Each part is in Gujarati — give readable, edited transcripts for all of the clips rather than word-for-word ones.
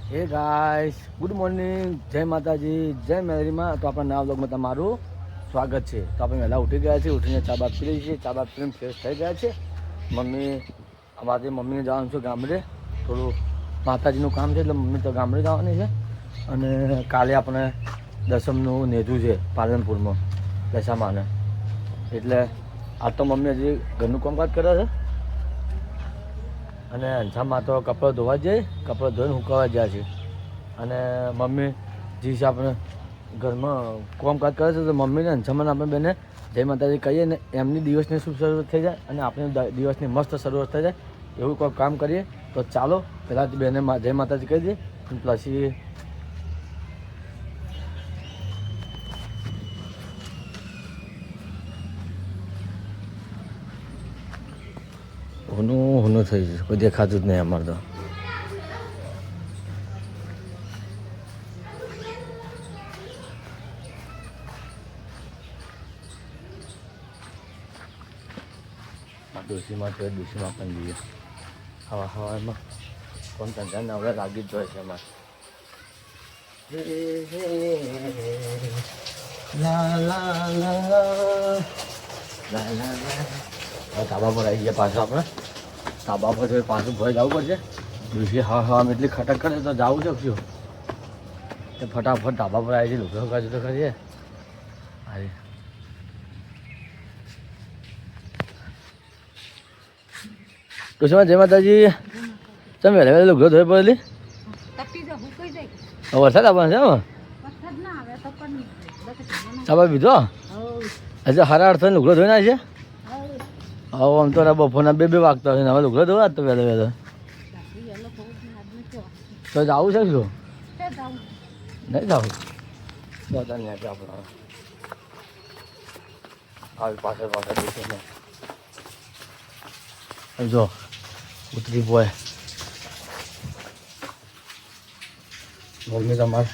હે ગાઈસ, ગુડ મોર્નિંગ, જય માતાજી, જય મેરીમાં. તો આપણા નવા બ્લોગમાં તમારું સ્વાગત છે. તો આપણે વહેલા ઉઠી ગયા છીએ, ઉઠીને ચા બાપ પી છીએ, ચા બાપ પીને ફ્રેશ થઈ ગયા છે. અમારે મમ્મીને જવાનું છે ગામડે, થોડું માતાજીનું કામ છે, એટલે મમ્મી તો ગામડે જવાની છે. અને કાલે આપણે દસમનું નેધું છે પાલનપુરમાં દશામાને, એટલે આજ તો મમ્મી હજી ઘરનું કામકાજ કરે છે. અને અંજામાં તો કપડાં ધોવા જઈએ, કપડાં ધોઈને સુકાવા ગયા છે. અને મમ્મી જે છે આપણે ઘરમાં કામકાજ કરે છે, તો મમ્મીને અંજામાં આપણે બેને જય માતાજી કહીએ ને એમની દિવસની શુભ શરૂઆત થઈ જાય અને આપણે દિવસની મસ્ત શરૂઆત થઈ જાય એવું કોઈ કામ કરીએ. તો ચાલો પહેલાં બેને જય માતાજી કહી દઈએ, પછી હોનું થઈ જશે, કોઈ દેખાતું જ નહીં અમારે તો. ડોસીમાં પણ જઈએ હવામાં કોણ ધંધાને હવે લાગી જ જોઈએ છે અમારે. ધાબા પર આવી ગયા પાછું આપણે. ધાબા પર પાછું ભય જવું પડશે. ડોસી હવામાં એટલી ખટક કરે તો જવું શકશું. તો ફટાફટ ધાબા પર આવી છે, લુગડો કાઢી તો કરીએ. અરે કુશમાં જય માતાજી. તમે વહેલા લુગડો ધોઈ પડેલી વરસાદ આવવાનો છે. ચાબા બીજો હજુ હારા 8 લુગડો ધોઈ ના છે. હવે આમ તો બપોરના 2 વાગતા હોય ને હવે લુગડો ધોવા તો વહેલો વહેલો તો જવું છે શું નહીં જવું બધા નહીં આપણે આવી પાછળ પાછળ જો ઉતરી પોય મમ્મી તમારે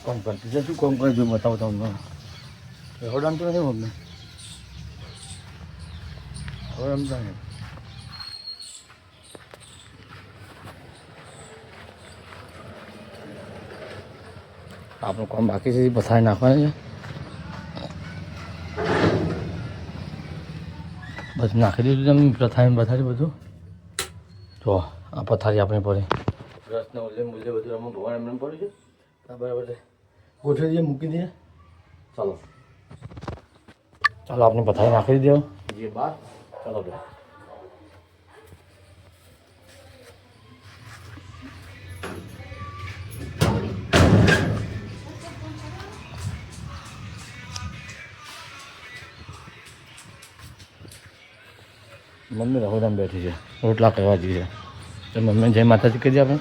કોમ કરતી છે. શું કોમ કરી જોયું બતાવો તમને. રમતો નથી મમ્મી, હવે રમતા નહીં. આપણું કામ બાકી છે, પથારી નાખવાની છે. બધું નાખી દીધું તમે પથારી બધું. જો આ પથારી આપણી પડે રસને મૂલ્ય બધું રમવું ભગવાન એમને પડ્યું છે. બરાબર છે, ગોઠવી દઈએ, મૂકી દઈએ. ચાલો આપણે પથારી નાખી દઈએ જે બહાર. ચાલો બે મમ્મી રહોડામાં બેઠી છે, રોટલા કરવા જઈએ. તો મમ્મી જય માતાજી કહી દઈએ આપણે.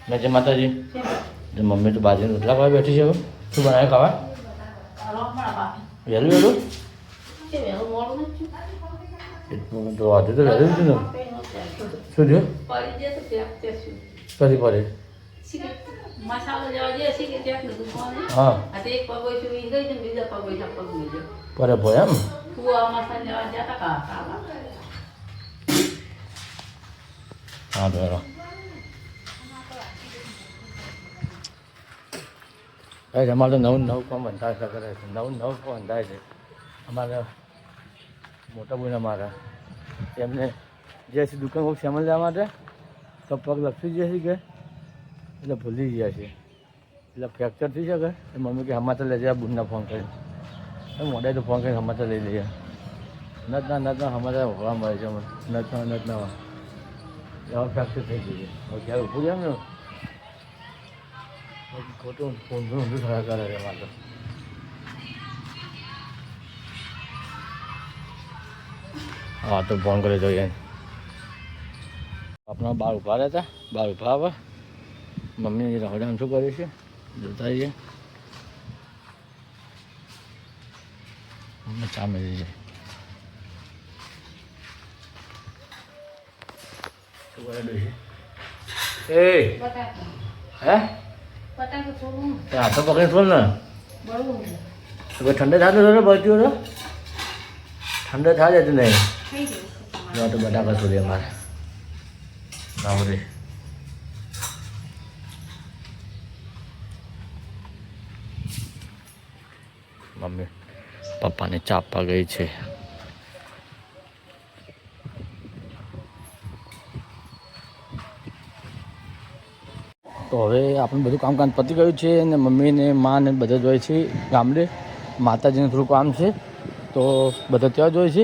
મેં જય માતાજી. મમ્મી તો બાજરીના રોટલા કરવા બેઠી છે. હવે શું બનાવે ખાવા? વહેલું વહેલું તો આજે તો વહેલું હતું ને. શું થયું? ફરી પડે. હા પરે ભોય એમ. હા બરાબર. અમારે તો નવું કામ બંધાય છે, કરે છે. નવું કામ બંધાય છે. અમારે મોટા બોને અમારા એમને જે છે દુકાન કોઈ સામાન લેવા માટે તો પગ લપસી જાય છે કે એટલે ભૂલી ગયા છે, એટલે ફ્રેક્ચર થઈ શકે. એ મમ્મી કે સમાચાર લઈ જાય. બુનના ફોન કરીને મોડાઈ તો ફોન કરીને સમાચાર લઈ લઈએ. નતના સમાચાર હોવા મળે છે. નતના એવા ફ્રેક્ચર થઈ ગઈ છે. હવે ક્યારે ઊભું જાય ને ખોટું ઊંધું થયા કરે છે મારે. હા તો ફોન કરી જોઈએ. આપણા બાર ઉભા રહ્યા હતા, બાર ઉભા આવે. મમ્મી રહોડામાં શું કર્યું છે જોતા રહીએ. મમ્મી ચા મેળવી છે. શું કરે એ હે હાથો પકડી થોડ ને ઠંડે થતું હતો બચ્યું તો ઠંડો થાય જ નહીં તો બટાકા છોડી અમારે રાવરે મમ્મી પપ્પાને ચા આપવા ગઈ છે. તો હવે આપણે બધું કામકાજ પતી ગયું છે અને મમ્મીને મા ને બધા જોઈએ છે ગામડે. માતાજીનું થોડું કામ છે તો બધા ત્યાં જોઈએ છે.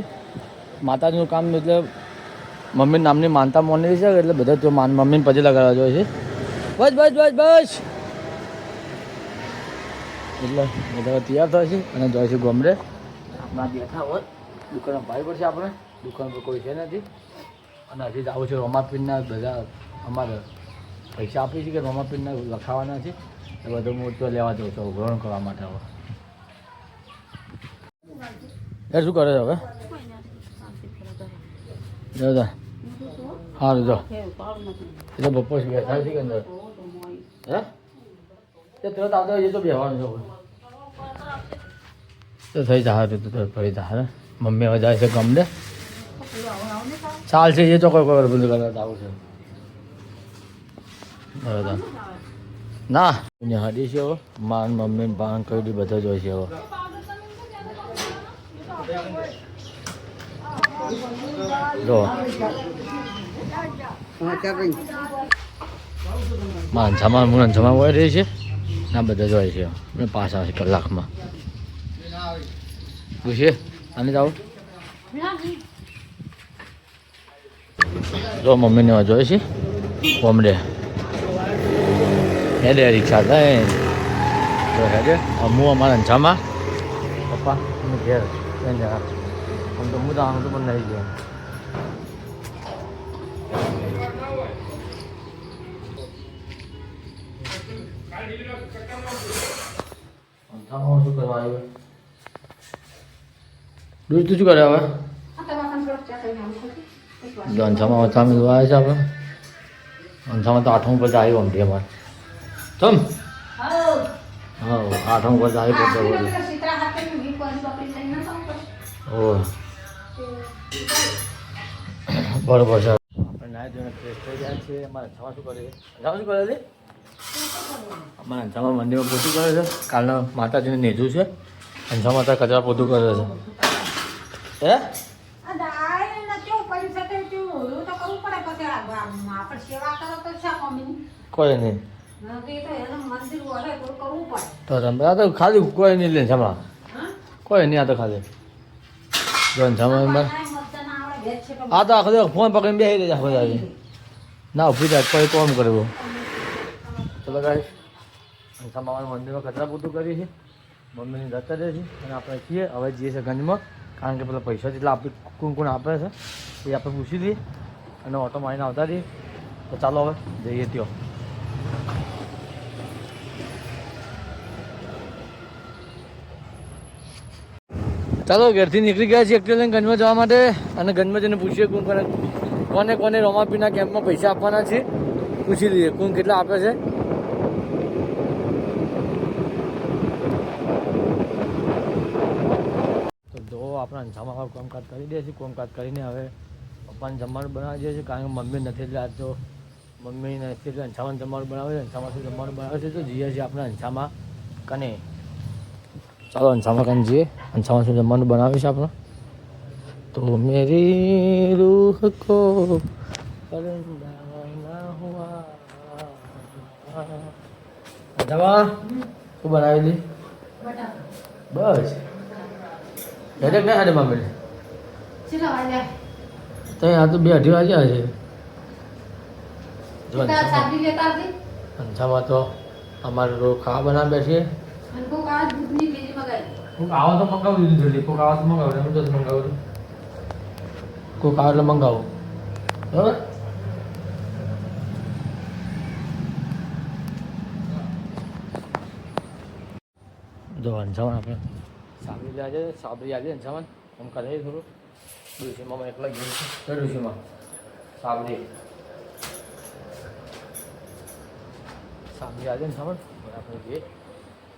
માતાજીનું કામ એટલે મમ્મી નામની માનતા મોની છે એટલે બધા ત્યાં મમ્મીને પછી લગાડવા જોઈએ છે. બસ બસ બસ બસ એટલે બધા તૈયાર થાય છે અને જાય છે ગામડે. આપણા બેઠા હોય દુકાનમાં ભાઈ પડશે આપણે દુકાન પર કોઈ છે નથી અને હજી આવું છે રોમાપીરના બધા અમારે પૈસા આપી છે કે રોમાપીરના લખાવાના છે એ બધું હું તો લેવા જાઉં છું ગ્રહણ કરવા માટે. હવે એ શું કરે છે હવે દાદા સારું જો એટલે બપોર બેઠા છે કે અંદર હે તે તરત આવતા હોય તો બેસવાનું છે તો થઈ જાય તો ફરી જાય. મમ્મી હવે જાય છે ગામડે ચાલશે એ ચોખ્ખો ખબર બધું કરવા આવું છે બરાબર ના હાડી છે હવે માન મમ્મી પાન કરી બધા જ હોય છે. હવે જો જમા મુન જમા હોય રહી છે ના બધા જ હોય છે પાસ આવશે કલાકમાં પૂછીએ આને જાઓ જો મમ્મીને જોઈએ છે કોમડે હેડે રિક્ષા થાય તો હેડે હું અમારા જમા પપ્પા અમે ઘેર આમ તો હું તો આમ તો પણ નહીં ગયો શું કરવા આવ્યું દૂધ તું શું કરે હવે અંછામાં વચામાં જોવા છે આપણે અંછામાં તો 8 પર આવ્યું અમથી અમારે તમ હા 8 પર આવી પડતો બરોબર છે આપણે નાય જોઈને ફ્રેશ થઈ ગયા છે. અમારે અંછામાં શું કરે છે અંછામાં શું કરે છે અમારા અંછામાં મંદિરમાં પોતું કરે છે. કાલના માતાજીને નેજું છે અંછામાં ત્યાં કચરા પોતું કરે છે હે કોઈ નહીં તો તમે આ તો ખાલી કોઈ નહીં લે જમા કોઈ નહીં આ તો ખાલી જો જમા આ તો આખો ફોન પકડીને બેસી દે આખો ના ઉભી જાય કોઈ કોમ કરવું. ચલો ગાઈસ અંછામાં મંદિરમાં કચરા પોતું કરી છે મમ્મીની જતા રહે છે અને આપણે છીએ હવે જઈએ છીએ ગંજમાં કારણ કે પેલા પૈસા જેટલા આપણે કોણ આપે છે એ આપણે પૂછી દઈએ અને ઓટો મારીને આવતા રહીએ. તો ચાલો હવે જઈએ ત્યાં. ચાલો ઘરથી નીકળી ગયા છીએ એકચ્યુઅલી ગંજમાં જવા માટે અને ગંજમાં જઈને પૂછીએ કોને કોને રોમાપીના કેમ્પમાં પૈસા આપવાના છે પૂછી લઈએ કોણ કેટલા આપે છે. તો જો આપણે અંછામાં કામકાજ કરી દે છે કામકાજ કરીને હવે પપ્પાને જમવાનું બનાવી દે છે કારણ કે મમ્મી નથી એટલે આજ તો મમ્મી નથી એટલે અંછામાં જમવાનું બનાવે છે. અંછામાં શું જમવાનું બનાવે છે તો જઈએ છીએ આપણે અંછામાં કને. ચાલો અંછામાં કને જઈએ અંછામાં શું જમવાનું બનાવે છે આપણે તો મેરી રૂહ કો અંછામાં શું બનાવી દી બસ હેડેક ના હાડે મમ્મી તો આ તો 2-2:30 વાગ્યા છે. અંછામાં તો અમારે રોજ ખાવા બનાવી બેસીએ કોઈક આવો તો મંગાવું દીધું કોઈક આવો તો મંગાવું એમ તો મંગાવું કોઈક આવે એટલે મંગાવું બરાબર. જો અંછામાં આપણે સાબરી આજે અંછામાં આમ કરે થોડું ડુસીમાં એકલા ગયું છે ડુસીમાં સાબરી આજે અંછામાં આપણે જઈએ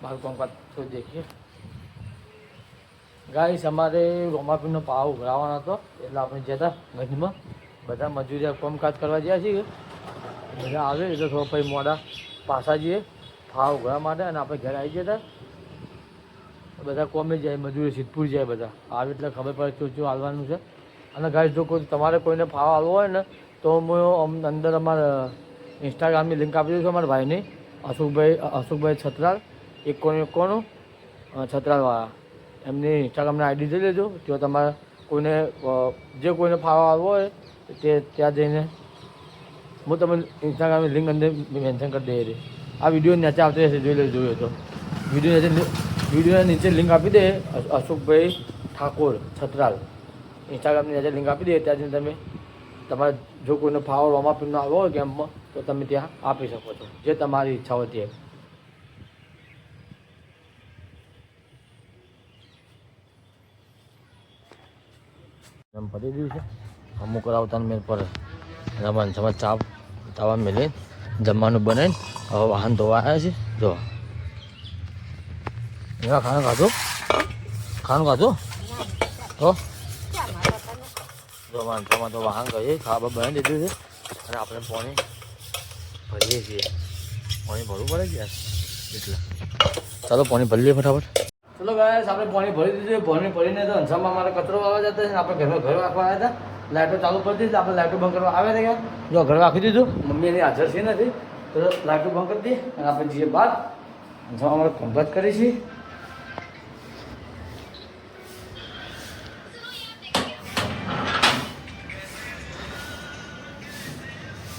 મારું કામકાજ થોડું દેખીએ ગાઈસ અમારે રોમાપીરનો પાવ ઉઘરાવવાનો હતો એટલે આપણે જતા ગંજમાં બધા મજૂરી કામકાજ કરવા ગયા છીએ. બધા આવે એટલે થોડો પછી મોડા પાછા જઈએ પાવ ઉઘરાવા માટે અને આપણે ઘરે આવી જતા બધા કોમે જાય મજૂરી સિદ્ધપુર જાય બધા આવે એટલે ખબર પડે શું હાલવાનું છે. અને ગાઈસ જો કોઈ તમારે કોઈને ફાવ હાલવો હોય ને તો હું અંદર અમારા ઇન્સ્ટાગ્રામની લિંક આપી દઉં છું અમારા ભાઈની અશોકભાઈ છત્રાલ 91 છત્રાલવાળા એમની ઇન્સ્ટાગ્રામની આઈડી જોઈ લેજો. જો તમારે કોઈને જે કોઈને ફાળો આવવો હોય તે ત્યાં જઈને હું તમને ઇન્સ્ટાગ્રામની લિંક અંદર મેન્શન કરી દઈએ. આ વિડીયો નીચે આવતી રહેશે જોઈ લેજો જોઈએ તો વિડીયોના નીચે લિંક આપી દે અશોકભાઈ ઠાકોર છત્રાલ ઇન્સ્ટાગ્રામની નીચે લિંક આપી દે ત્યાં જઈને તમે તમારે જો કોઈને ફાળો રોમાપીરનો આવવો હોય ગેમમાં તો તમે ત્યાં આપી શકો છો જે તમારી ઈચ્છા હોય તે. એમ પડી રહ્યું છે અમુક રાવતાને મેળ પર રમણ સમજ ચાવા મેળવીને જમવાનું બનાવીને હવે વાહન ધોવા આવ્યા છે. જો એવા ખાવાનું ખાધું તો જો માણસોમાં તો વાહન કહીએ ખાવા બનાવી દીધું છે અને આપણે પાણી ભરીએ છીએ. પાણી ભરવું પડે છે એટલે ચાલો પાણી ભરી લઈએ ફટાફટ. ચલો ગાઈસ આપણે પાણી ભરી દીધું. પાણી ભરીને તો અંસામાં અમારે કચરો આવવા જતા છે. આપણે ઘર રાખવા આવ્યા હતા લાઇટો ચાલુ કરી દીધી આપણે લાઇટો બંધ કરવા આવ્યા હતા. જો ઘર રાખી દીધું મમ્મી એની હાજર છે નથી તો લાઇટો બંધ કરી દઈએ અને આપણે જઈએ બહાર અંસામાં અમારે કંપત કરી છીએ.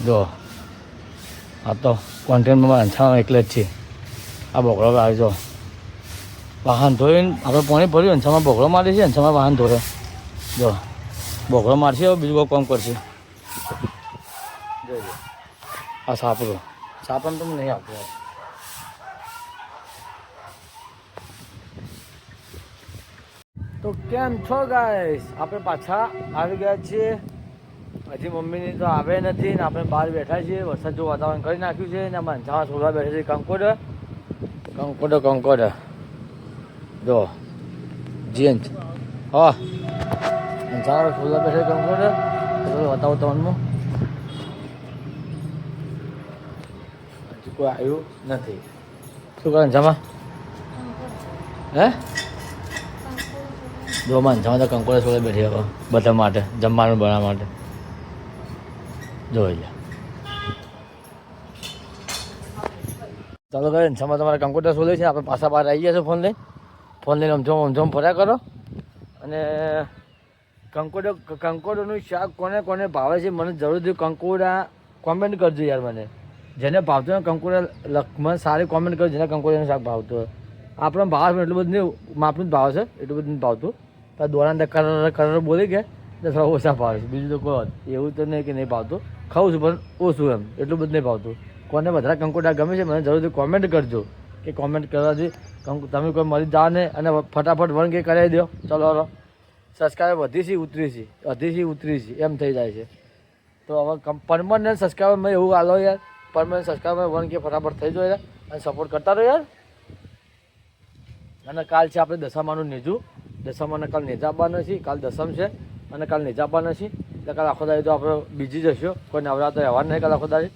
જો આ તો કોન્ટેન્ટમાં અંસામાં એકલે જ છે. આ બોકડો આવી જો વાહન ધોઈને આપણે પાણી ભર્યું અંસામાં બોકડો મારે છે. અંસામાં વાહન ધોયો જો બોકડો મારશે હવે બીજું કોઈ કામ કરશે. જોજો આ સાપડો તો નહીં આપતો. તો કેમ છો ગાઈસ આપણે પાછા આવી ગયા છીએ. હજી મમ્મીની તો આવે નથી ને આપણે બહાર બેઠા છીએ. વરસાદ જો વાતાવરણ કરી નાખ્યું છે ને આમાં અંસામાં છોડવા બેઠા છે. કંકોડ જો જીએન હા અંસામાં છોડવા બેઠા કંકોડ બતાવો તમને. હજી કોઈ આવ્યું નથી. શું કરે અંસામાં હે જો અંસામાં તો કંકોડ છોડવા બેઠી હવે બધા માટે જમવાનું બનાવવા માટે જોઈ લે. ચાલો કરે અંસામાં તમારે કંકોડા શોધે છે. આપણે પાછા બહાર આવી ગયા છો ફોન લઈને સમજામ ફર્યા કરો. અને કંકોડોનું શાક કોને ભાવે છે મને જરૂરથી કંકોડા કોમેન્ટ કરજો યાર. મને જેને ભાવતું હોય કંકોડા મને સારી કોમેન્ટ કરજો જેને કંકોડાનું શાક ભાવતું હોય. આપણને ભાવે એટલું બધું નહીં માપનું જ ભાવ છે એટલું બધું ભાવતું. તો દોરાને કલર બોલી ગયા તો થોડા ઓછા ભાવે છે. બીજું તો કોઈ એવું તો નહીં કે નહીં ભાવતું ખાઉં છું પણ ઓછું એમ એટલું બધું નહીં ભાવતું. કોને વધારે કંકોડા ગમે છે મને જરૂરથી કોમેન્ટ કરજો કે કોમેન્ટ કરવાથી તમે કોઈ મળી જાઓ ને અને ફટાફટ વન કે કરાવી દો. ચલો સબસ્ક્રાઈબર વધી ઉતરી એમ થઈ જાય છે. તો હવે પરમનન્ટ સબસ્ક્રાઈબર મેં એવું હાલો યાર પરમનન્ટ સબસ્ક્રાઈબર વન કે ફટાફટ થઈ જાય અને સપોર્ટ કરતા રહો યાર. અને કાલ છે આપણે દશામાનું નેજું. દશામાને કાલ નેજા આપવાના છીએ. કાલ દસમ છે અને કાલ નેજા આપવાના છીએ. એટલે કાલ આખો દાડી તો આપણે બીજી જશું. કોઈ નવરાત્ર રહેવાનું નહીં કાલ આખો દાડી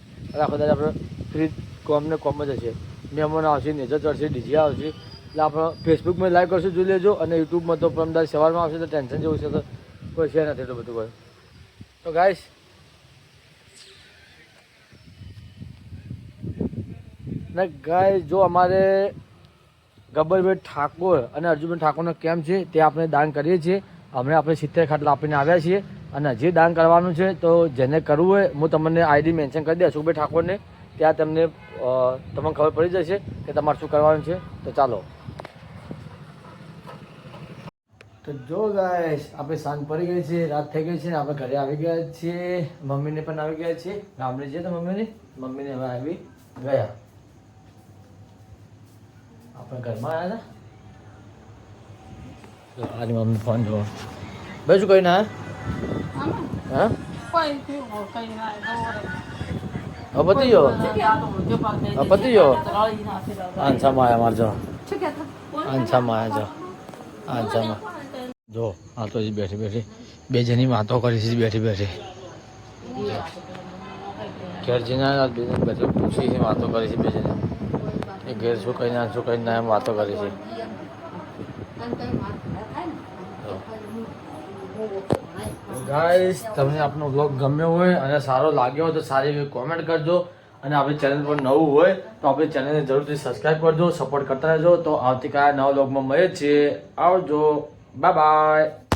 આપણે ફ્રી કોમ જ હશે. મહેમાન આવશે નેજો ચડશે ડીજે આવશે એટલે આપણે ફેસબુકમાં લાઈવ કરશું જોઈ લેજો. અને યુટ્યુબમાં તો પરમદાર સવારમાં આવશે તો ટેન્શન જેવું છે તો કોઈ છે નથી એટલું બધું કોઈ. તો ગાઈસ જો અમારે ગબ્બરભાઈ ઠાકોર અને અર્જુનભાઈ ઠાકોરનો કેમ્પ છે તે આપણે દાન કરીએ છીએ. હમણાં આપણે 70 ખાટલા આપીને આવ્યા છીએ અને હજી દાન કરવાનું છે. તો જેને કરવું હોય હું તમને આઈડી મેન્શન કરી દે અશોકભાઈ ઠાકોરને ત્યાં તમને ખબર પડી જશે કે તમારે શું કરવાનું છે. તો ચાલો તો જો ગાઈસ આપણે સાંજ પડી ગઈ છે રાત થઈ ગઈ છે આપણે ઘરે આવી ગયા છીએ. મમ્મીને પણ આવી ગયા છીએ ગામડે છે તો મમ્મીને હવે આવી ગયા. આપણે ઘરમાં આવ્યા હતા આની મમ્મી ફોન જોવા ભાઈ શું કહી ના હા પતી ગયો પતી ગયો. આંસામાં આવ્યા મારજો આંસામાં આવ્યા જો આંસામાં જો આ તો હજી બેઠી બેઠી બે જણી વાતો કરી છે બેઠી બેઠી ઘેર જઈને બેઠી પૂછી છે વાતો કરી છે બે જણી એ ઘેર શું કહીને ના એમ વાતો કરી છે ગાઈસ તમને આપનો બ્લોગ ગમ્યો હોય અને સારો લાગ્યો હોય તો સારી એવી કોમેન્ટ કરજો અને આપણી ચેનલ પર નવું હોય તો આપણી ચેનલને જરૂરથી સબસ્ક્રાઈબ કરજો સપોર્ટ કરતા રહેજો તો આવતીકાલે નવા બ્લોગમાં મળીએ છીએ આવજો બાય બાય